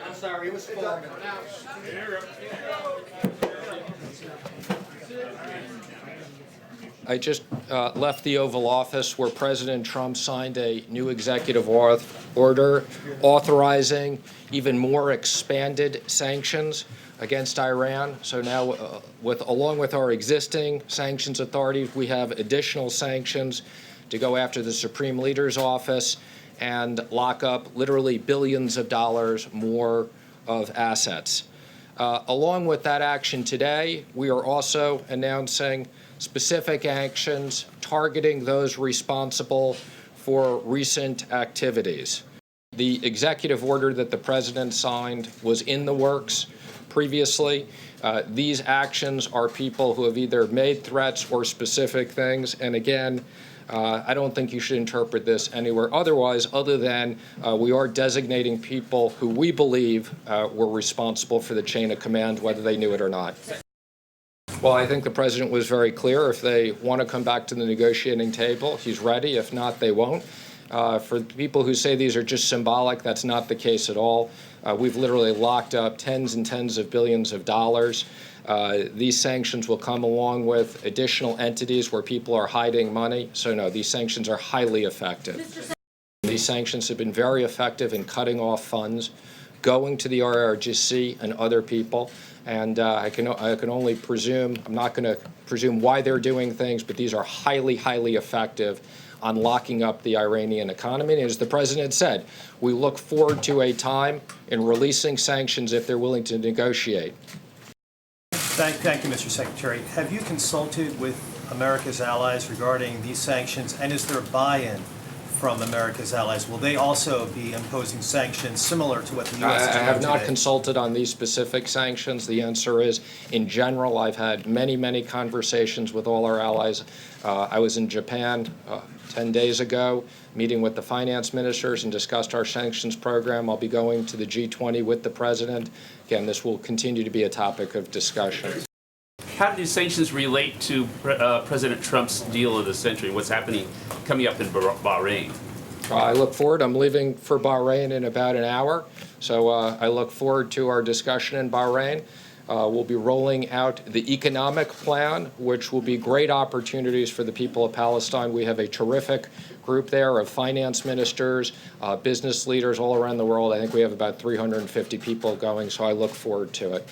I'm sorry, it was falling. I just left the Oval Office where President Trump signed a new executive order authorizing even more expanded sanctions against Iran. So now, along with our existing sanctions authorities, we have additional sanctions to go after the Supreme Leader's office and lock up literally billions of dollars more of assets. Along with that action today, we are also announcing specific actions targeting those responsible for recent activities. The executive order that the president signed was in the works previously. These actions are people who have either made threats or specific things. And again, I don't think you should interpret this anywhere otherwise, other than we are designating people who we believe were responsible for the chain of command, whether they knew it or not. Well, I think the president was very clear. If they want to come back to the negotiating table, he's ready. If not, they won't. For people who say these are just symbolic, that's not the case at all. We've literally locked up tens and tens of billions of dollars. These sanctions will come along with additional entities where people are hiding money. So no, these sanctions are highly effective. These sanctions have been very effective in cutting off funds going to the IRGC and other people. And I can only presume, I'm not going to presume why they're doing things, but these are highly, highly effective on locking up the Iranian economy. And as the president said, we look forward to a time in releasing sanctions if they're willing to negotiate. Thank you, Mr. Secretary. Have you consulted with America's allies regarding these sanctions, and is there buy-in from America's allies? Will they also be imposing sanctions similar to what the U.S. is doing today? I have not consulted on these specific sanctions. The answer is, in general, I've had many, many conversations with all our allies. I was in Japan 10 days ago, meeting with the finance ministers and discussed our sanctions program. I'll be going to the G20 with the president. Again, this will continue to be a topic of discussion. How do these sanctions relate to President Trump's deal of the century? What's happening coming up in Bahrain? I look forward. I'm leaving for Bahrain in about an hour. So I look forward to our discussion in Bahrain. We'll be rolling out the economic plan, which will be great opportunities for the people of Palestine. We have a terrific group there of finance ministers, business leaders all around the world. I think we have about 350 people going, so I look forward to it.